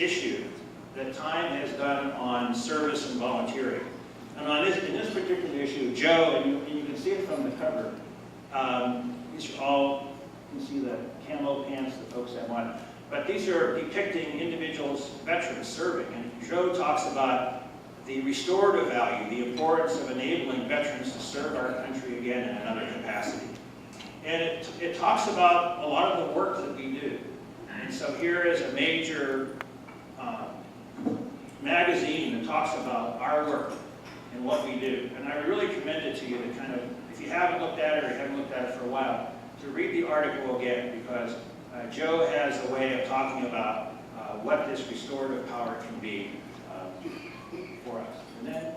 issue that time has done on service and volunteering. And on in this particular issue, Joe, and you can see it from the cover, these are all, you can see the camo pants that folks have on, but these are depicting individuals, veterans serving, and Joe talks about the restorative value, the importance of enabling veterans to serve our country again in another capacity. And it talks about a lot of the work that we do. And so here is a major magazine that talks about our work and what we do. And I really commend it to you to kind of, if you haven't looked at it or you haven't looked at it for a while, to read the article again, because Joe has a way of talking about what this restorative power can be for us. And then,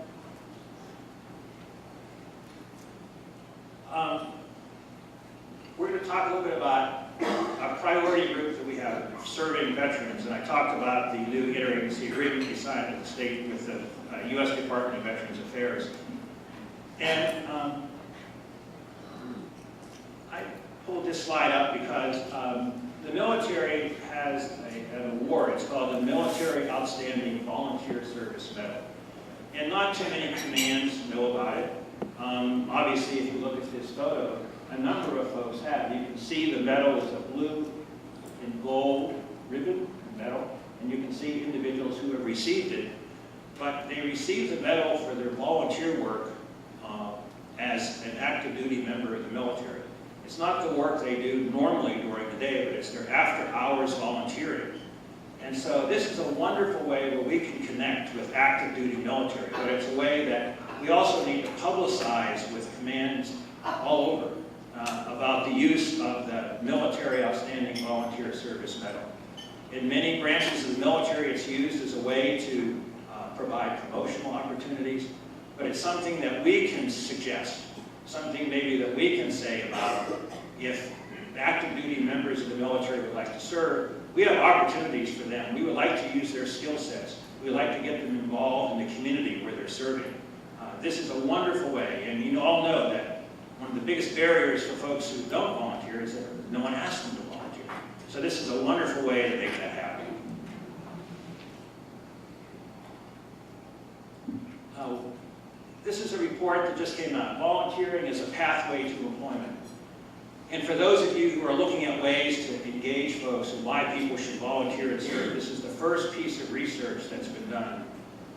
we're going to talk a little bit about a priority group that we have, serving veterans. And I talked about the new interagency agreement we signed with the state, with the U.S. Department of Veterans Affairs. And I pulled this slide up because the military has an award. It's called the Military Outstanding Volunteer Service Medal. And not too many commands know about it. Obviously, if you look at this photo, a number of folks have. You can see the medal is a blue and gold ribbon medal, and you can see individuals who have received it. But they receive the medal for their volunteer work as an active duty member of the military. It's not the work they do normally during the day, but it's their after-hours volunteering. And so this is a wonderful way where we can connect with active duty military, but it's a way that we also need to publicize with commands all over about the use of the Military Outstanding Volunteer Service Medal. In many branches of the military, it's used as a way to provide promotional opportunities, but it's something that we can suggest, something maybe that we can say about if active duty members of the military would like to serve, we have opportunities for them. We would like to use their skill sets. We would like to get them involved in the community where they're serving. This is a wonderful way, and you all know that one of the biggest barriers for folks who don't volunteer is that no one asks them to volunteer. So this is a wonderful way to make that happen. This is a report that just came out. Volunteering is a pathway to employment. And for those of you who are looking at ways to engage folks and why people should volunteer and serve, this is the first piece of research that's been done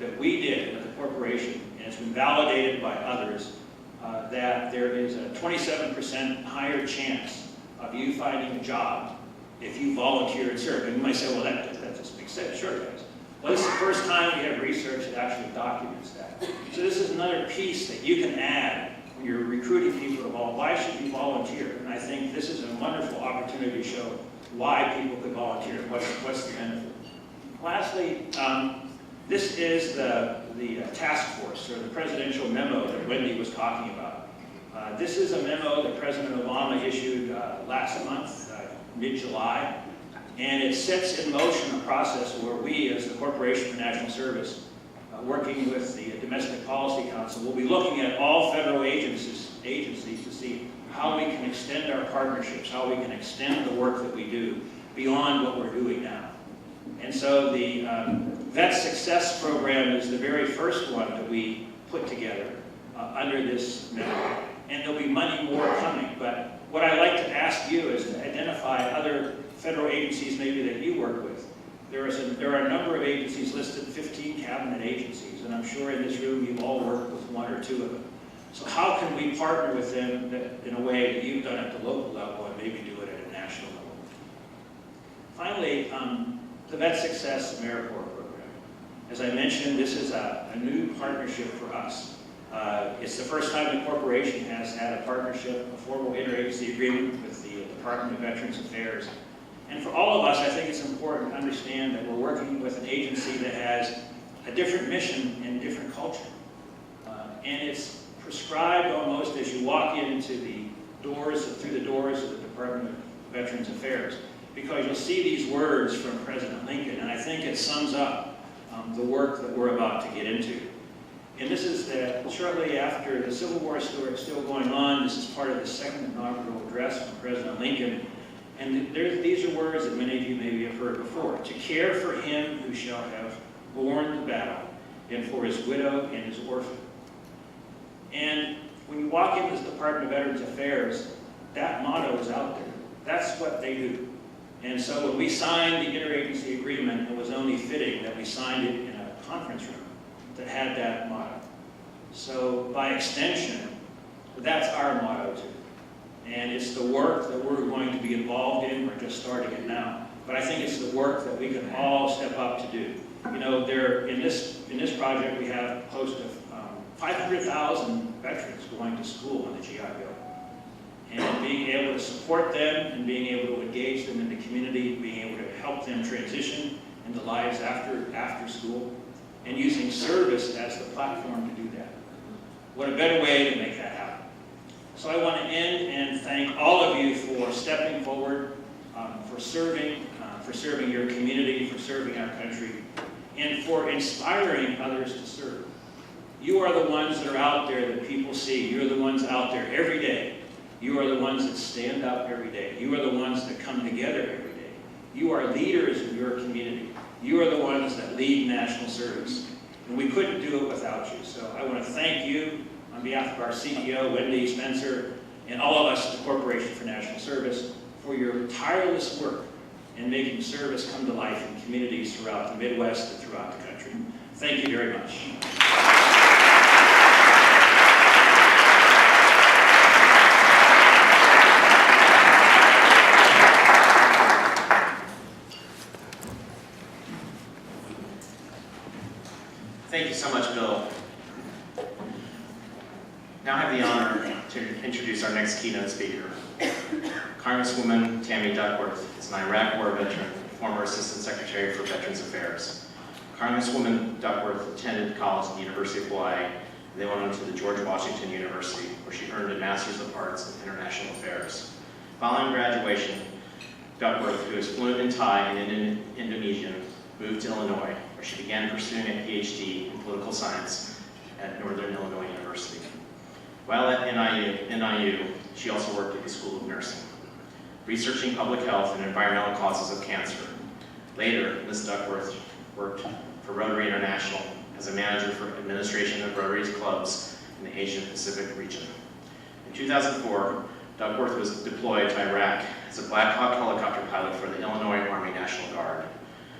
that we did at the corporation, and it's been validated by others, that there is a 27% higher chance of you finding a job if you volunteer and serve. And you might say, well, that just makes sense. Sure it does. Well, this is the first time we have research that actually documents that. So this is another piece that you can add when you're recruiting people to volunteer. Why should you volunteer? And I think this is a wonderful opportunity to show why people could volunteer, what's the benefit. Lastly, this is the task force, or the presidential memo that Wendy was talking about. This is a memo that President Obama issued last month, mid-July, and it sets in motion a process where we, as the Corporation for National Service, working with the Domestic Policy Council, will be looking at all federal agencies to see how we can extend our partnerships, how we can extend the work that we do beyond what we're doing now. And so the Vet Success Program is the very first one that we put together under this memo. And there'll be many more coming. But what I'd like to ask you is to identify other federal agencies maybe that you work with. There are a number of agencies listed, 15 cabinet agencies, and I'm sure in this room you've all worked with one or two of them. So how can we partner with them in a way that you've done at the local level and maybe do it at a national level? Finally, the Vet Success AmeriCorps program. As I mentioned, this is a new partnership for us. It's the first time the corporation has had a partnership, a formal interagency agreement with the Department of Veterans Affairs. And for all of us, I think it's important to understand that we're working with an agency that has a different mission and different culture. And it's prescribed almost as you walk into the doors, through the doors of the Department of Veterans Affairs, because you'll see these words from President Lincoln, and I think it sums up the work that we're about to get into. And this is shortly after the Civil War is still going on. This is part of the second inaugural address from President Lincoln. And these are words that many of you maybe have heard before. To care for him who shall have borne the battle, and for his widow and his orphan. And when you walk into the Department of Veterans Affairs, that motto is out there. That's what they do. And so when we signed the interagency agreement, it was only fitting that we signed it in a conference room that had that motto. So by extension, that's our motto too. And it's the work that we're going to be involved in. We're just starting it now. But I think it's the work that we can all step up to do. You know, in this project, we have close to 500,000 veterans going to school in the GI Bill. And being able to support them and being able to engage them in the community, being able to help them transition into lives after school, and using service as the platform to do that. What a better way to make that happen. So I want to end and thank all of you for stepping forward, for serving your community, for serving our country, and for inspiring others to serve. You are the ones that are out there that people see. You're the ones out there every day. You are the ones that stand up every day. You are the ones that come together every day. You are leaders of your community. You are the ones that lead national service. And we couldn't do it without you. So I want to thank you on behalf of our CEO, Wendy Spencer, and all of us at the Corporation for National Service for your tireless work in making service come to life in communities throughout the Midwest and throughout the country. Thank you very much. Thank you so much, Bill. Now I have the honor to introduce our next keynote speaker. Congresswoman Tammy Duckworth is an Iraq War veteran, former Assistant Secretary for Veterans Affairs. Congresswoman Duckworth attended college at the University of Hawaii, and then went on to the George Washington University, where she earned a Master's of Arts in International Affairs. Following graduation, Duckworth, who is fluent in Thai and in Indonesian, moved to Illinois, where she began pursuing a PhD in political science at Northern Illinois University. While at NIU, she also worked at the School of Nursing, researching public health and environmental causes of cancer. Later, Ms. Duckworth worked for Rotary International as a manager for administration of Rotary's clubs in the Asia Pacific region. In 2004, Duckworth was deployed to Iraq as a Black Hawk helicopter pilot for the Illinois Army National Guard.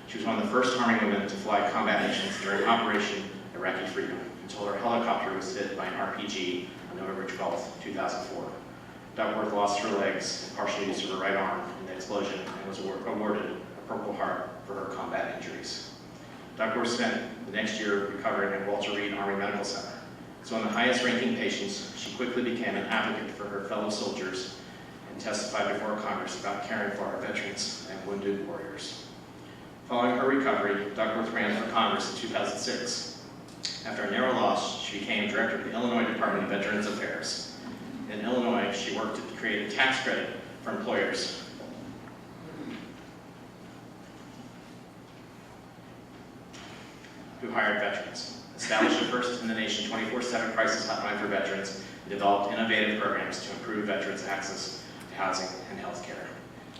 She was one of the first Army women to fly combat missions during Operation Iraqi Freedom, until her helicopter was hit by an RPG on November 12, 2004. Duckworth lost her legs and partial use of her right arm in the explosion and was awarded a Purple Heart for her combat injuries. Duckworth spent the next year recovering at Walter Reed Army Medical Center. As one of the highest-ranking patients, she quickly became an advocate for her fellow soldiers and testified before Congress about caring for our veterans and wounded warriors. Following her recovery, Duckworth ran for Congress in 2006. After a narrow loss, she became director of the Illinois Department of Veterans Affairs. In Illinois, she worked to create a tax credit for employers who hired veterans, established the first in the nation 24/7 crisis hotline for veterans, and developed innovative programs to improve veterans' access to housing and health care.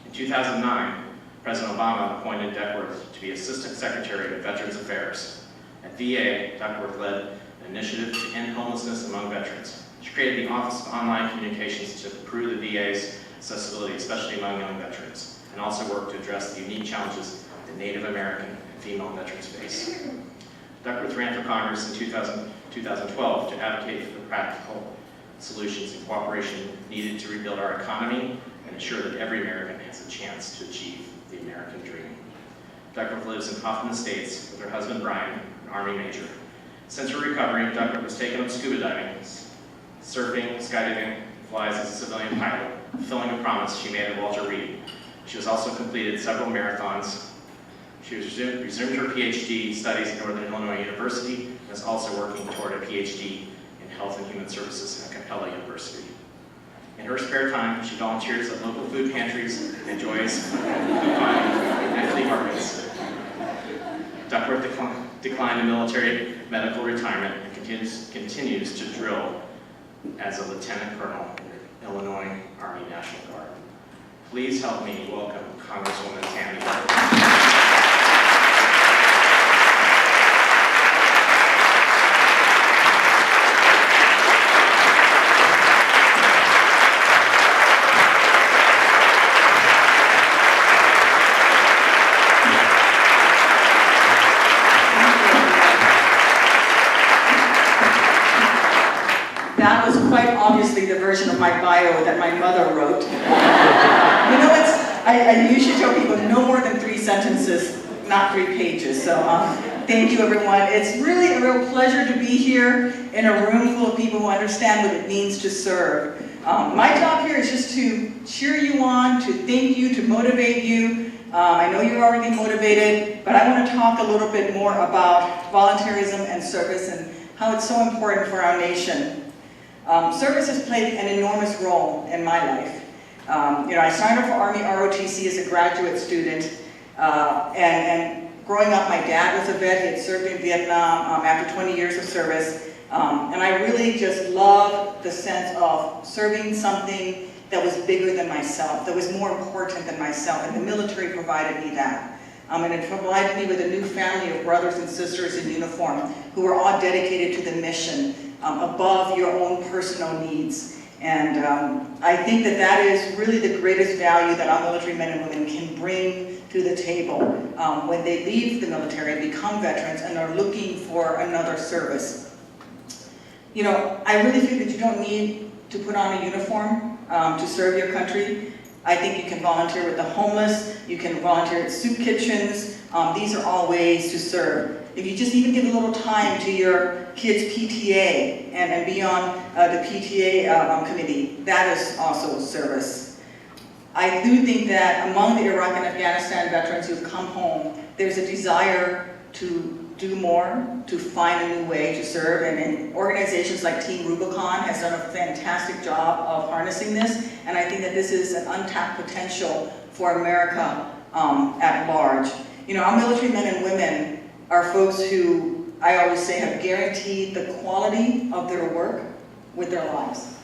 In 2009, President Obama appointed Duckworth to be Assistant Secretary of Veterans Affairs. At VA, Duckworth led an initiative to end homelessness among veterans. She created the Office of Online Communications to improve the VA's accessibility, especially among young veterans, and also worked to address the unique challenges that Native American and female veterans face. Duckworth ran for Congress in 2012 to advocate for the practical solutions and cooperation needed to rebuild our economy and ensure that every American has a chance to achieve the American dream. Duckworth lives in Hoffman Estates with her husband Brian, an Army major. Since her recovery, Duckworth has taken up scuba diving, surfing, skydiving, flies as a civilian pilot, fulfilling a promise she made at Walter Reed. She has also completed several marathons. She has resumed her PhD studies at Northern Illinois University and is also working toward a PhD in Health and Human Services at Capella University. In her spare time, she volunteers at local food pantries and enjoys at flea markets. Duckworth declined a military medical retirement and continues to drill as a lieutenant colonel in the Illinois Army National Guard. Please help me welcome Congresswoman Tammy Duckworth. That was quite obviously the version of my bio that my mother wrote. You know, I usually tell people no more than 3 sentences, not 3 pages. So thank you, everyone. It's really a real pleasure to be here in a room full of people who understand what it means to serve. My job here is just to cheer you on, to thank you, to motivate you. I know you're already motivated, but I want to talk a little bit more about volunteerism and service and how it's so important for our nation. Service has played an enormous role in my life. I signed up for Army ROTC as a graduate student, and growing up, my dad was a vet. He had served in Vietnam after 20 years of service, and I really just loved the sense of serving something that was bigger than myself, that was more important than myself, and the military provided me that. And it provided me with a new family of brothers and sisters in uniform who were all dedicated to the mission above your own personal needs. And I think that that is really the greatest value that our military men and women can bring to the table when they leave the military and become veterans and are looking for another service. You know, I really feel that you don't need to put on a uniform to serve your country. I think you can volunteer with the homeless, you can volunteer at soup kitchens. These are all ways to serve. If you just even give a little time to your kids' PTA and be on the PTA committee, that is also service. I do think that among the Iraq and Afghanistan veterans who've come home, there's a desire to do more, to find a new way to serve, and organizations like Team Rubicon has done a fantastic job of harnessing this, and I think that this is an untapped potential for America at large. You know, our military men and women are folks who, I always say, have guaranteed the quality of their work with their lives.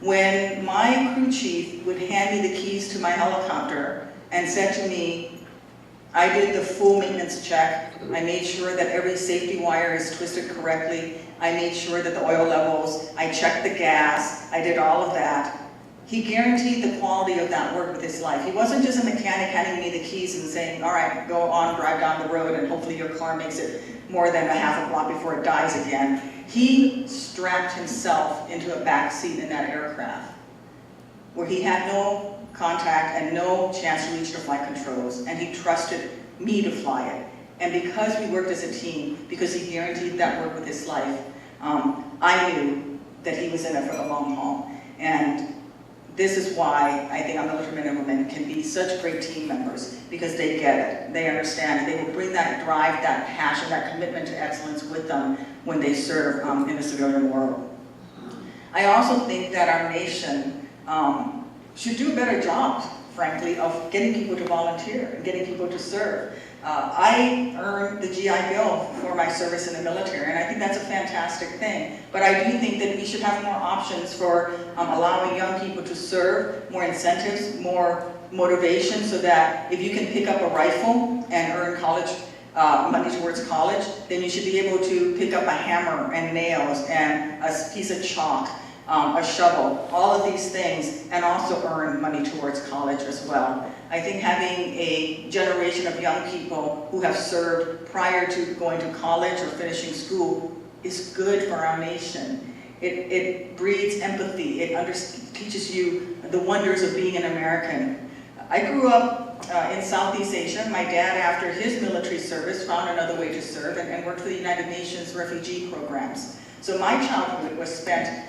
When my crew chief would hand me the keys to my helicopter and said to me, I did the full maintenance check. I made sure that every safety wire is twisted correctly. I made sure that the oil levels, I checked the gas, I did all of that. He guaranteed the quality of that work with his life. He wasn't just a mechanic handing me the keys and saying, all right, go on, drive down the road, and hopefully your car makes it more than a half a block before it dies again. He strapped himself into a back seat in that aircraft where he had no contact and no chance to reach the flight controls, and he trusted me to fly it. And because we worked as a team, because he guaranteed that work with his life, I knew that he was in it for the long haul. And this is why I think our military men and women can be such great team members, because they get it, they understand, they will bring that drive, that passion, that commitment to excellence with them when they serve in the civilian world. I also think that our nation should do a better job, frankly, of getting people to volunteer and getting people to serve. I earned the GI Bill for my service in the military, and I think that's a fantastic thing. But I do think that we should have more options for allowing young people to serve, more incentives, more motivation, so that if you can pick up a rifle and earn college money towards college, then you should be able to pick up a hammer and nails and a piece of chalk, a shovel, all of these things, and also earn money towards college as well. I think having a generation of young people who have served prior to going to college or finishing school is good for our nation. It breeds empathy. It teaches you the wonders of being an American. I grew up in Southeast Asia. My dad, after his military service, found another way to serve and worked for the United Nations refugee programs. So my childhood was spent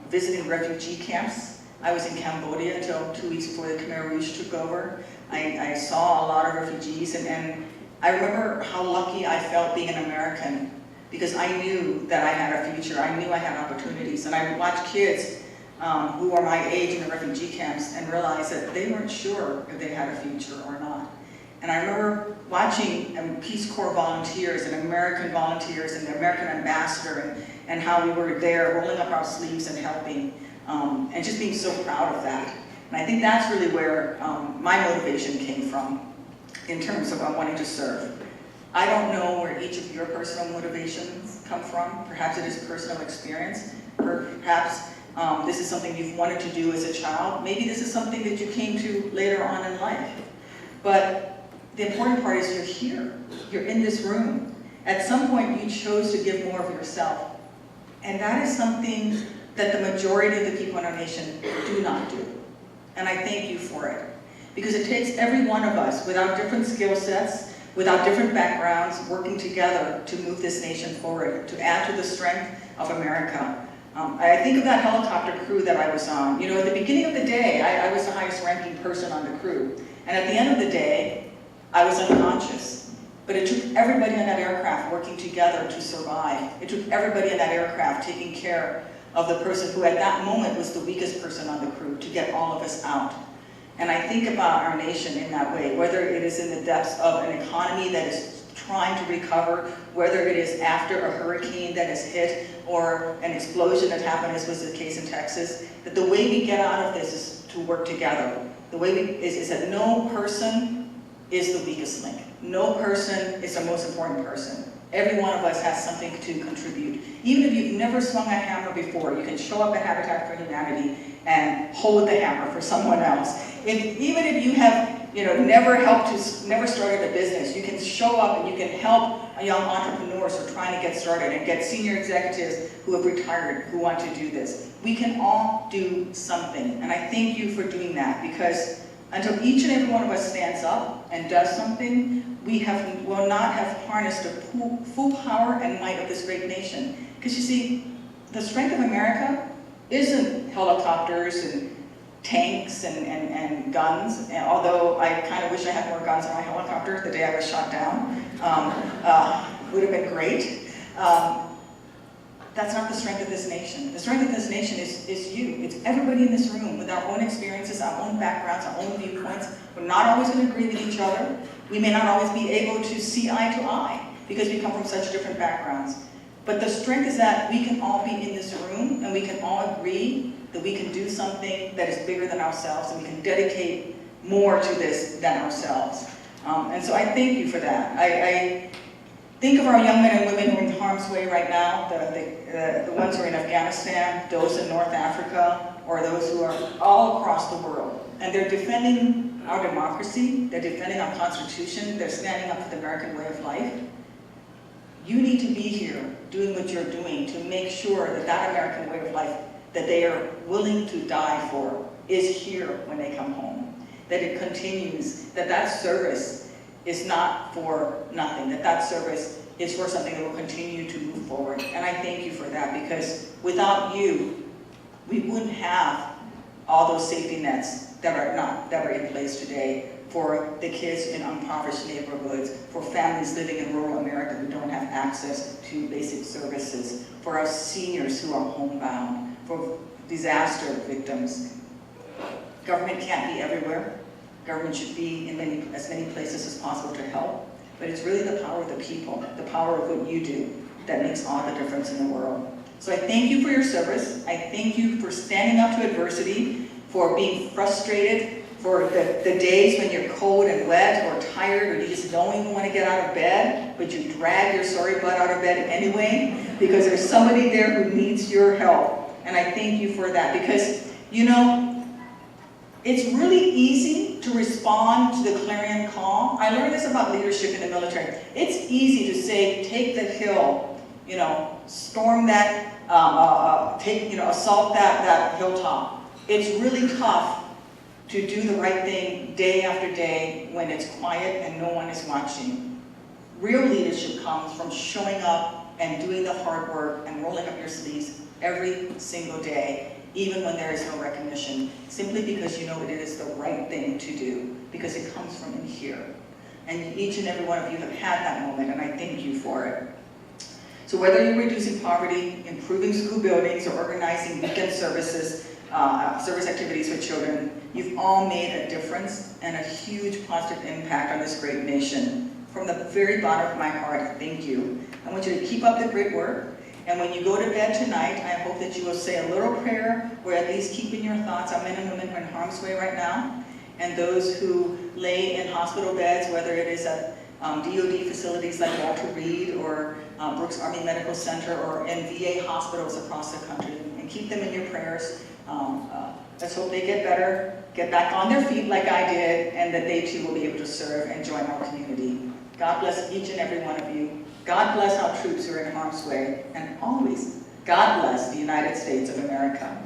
visiting refugee camps. I was in Cambodia until 2 weeks before the Khmer Rouge took over. I saw a lot of refugees, and I remember how lucky I felt being an American, because I knew that I had a future. I knew I had opportunities, and I would watch kids who were my age in the refugee camps and realize that they weren't sure if they had a future or not. And I remember watching Peace Corps volunteers and American volunteers and the American ambassador, and how we were there rolling up our sleeves and helping, and just being so proud of that. And I think that's really where my motivation came from in terms of wanting to serve. I don't know where each of your personal motivations come from. Perhaps it is personal experience. Perhaps this is something you've wanted to do as a child. Maybe this is something that you came to later on in life. But the important part is you're here. You're in this room. At some point, you chose to give more of yourself. And that is something that the majority of the people in our nation do not do. And I thank you for it. Because it takes every one of us, without different skill sets, without different backgrounds, working together to move this nation forward, to add to the strength of America. I think of that helicopter crew that I was on. You know, at the beginning of the day, I was the highest ranking person on the crew. And at the end of the day, I was unconscious. But it took everybody on that aircraft working together to survive. It took everybody in that aircraft taking care of the person who at that moment was the weakest person on the crew to get all of us out. And I think about our nation in that way, whether it is in the depths of an economy that is trying to recover, whether it is after a hurricane that has hit or an explosion that happened, as was the case in Texas, that the way we get out of this is to work together. The way is that no person is the weakest link. No person is the most important person. Every one of us has something to contribute. Even if you've never swung a hammer before, you can show up at Habitat for Humanity and hold the hammer for someone else. Even if you have never started a business, you can show up and you can help young entrepreneurs who are trying to get started and get senior executives who have retired who want to do this. We can all do something, and I thank you for doing that, because until each and every one of us stands up and does something, we will not have harnessed the full power and might of this great nation. Because you see, the strength of America isn't helicopters and tanks and guns, and although I kind of wish I had more guns on my helicopter the day I was shot down. Would have been great. That's not the strength of this nation. The strength of this nation is you. It's everybody in this room with our own experiences, our own backgrounds, our own viewpoints. We're not always going to agree with each other. We may not always be able to see eye to eye because we come from such different backgrounds. But the strength is that we can all be in this room and we can all agree that we can do something that is bigger than ourselves, and we can dedicate more to this than ourselves. And so I thank you for that. I think of our young men and women who are in harm's way right now, the ones who are in Afghanistan, those in North Africa, or those who are all across the world. And they're defending our democracy, they're defending our Constitution, they're standing up for the American way of life. You need to be here doing what you're doing to make sure that that American way of life that they are willing to die for is here when they come home. That it continues, that that service is not for nothing, that that service is for something that will continue to move forward. And I thank you for that, because without you, we wouldn't have all those safety nets that are in place today for the kids in impoverished neighborhoods, for families living in rural America who don't have access to basic services, for our seniors who are homebound, for disaster victims. Government can't be everywhere. Government should be in as many places as possible to help, but it's really the power of the people, the power of what you do, that makes all the difference in the world. So I thank you for your service. I thank you for standing up to adversity, for being frustrated, for the days when you're cold and wet or tired, or you just don't even want to get out of bed, but you drag your sorry butt out of bed anyway, because there's somebody there who needs your help. And I thank you for that, because, you know, it's really easy to respond to the clarion call. I learned this about leadership in the military. It's easy to say, take the hill, you know, storm that, assault that hilltop. It's really tough to do the right thing day after day when it's quiet and no one is watching. Real leadership comes from showing up and doing the hard work and rolling up your sleeves every single day, even when there is no recognition, simply because you know it is the right thing to do, because it comes from in here. And each and every one of you have had that moment, and I thank you for it. So whether you're reducing poverty, improving school buildings, or organizing weekend service activities for children, you've all made a difference and a huge positive impact on this great nation. From the very bottom of my heart, thank you. I want you to keep up the great work. And when you go to bed tonight, I hope that you will say a little prayer, or at least keep in your thoughts our men and women who are in harm's way right now, and those who lay in hospital beds, whether it is at DOD facilities like Walter Reed or Brooks Army Medical Center, or in VA hospitals across the country. And keep them in your prayers. Let's hope they get better, get back on their feet like I did, and that they too will be able to serve and join our community. God bless each and every one of you. God bless our troops who are in harm's way. And always, God bless the United States of America.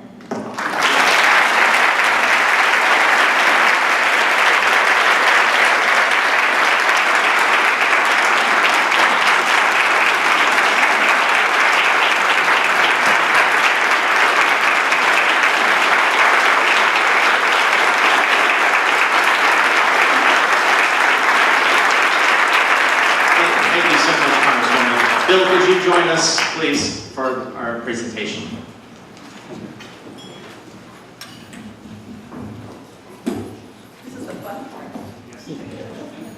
Bill, could you join us, please, for our presentation? This is the fun part.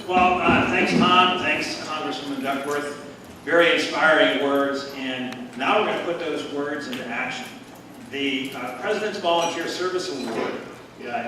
Well, thanks, Tom. Thanks, Congresswoman Duckworth. Very inspiring words, and now we're going to put those words into action. The President's Volunteer Service Award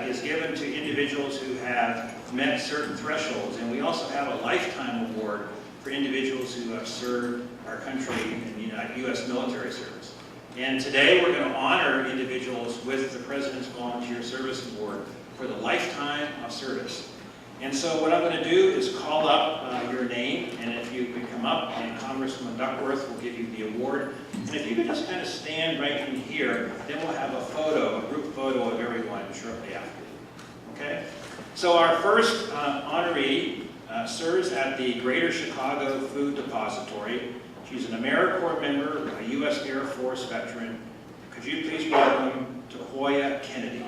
is given to individuals who have met certain thresholds, and we also have a lifetime award for individuals who have served our country in the U.S. military service. And today we're going to honor individuals with the President's Volunteer Service Award for the lifetime of service. And so what I'm going to do is call up your name, and if you could come up, and Congresswoman Duckworth will give you the award. And if you could just kind of stand right in here, then we'll have a photo, a group photo of everyone shortly after. Okay? So our first honoree serves at the Greater Chicago Food Depository. She's an AmeriCorps member, a U.S. Air Force veteran. Could you please welcome Hoya Kennedy?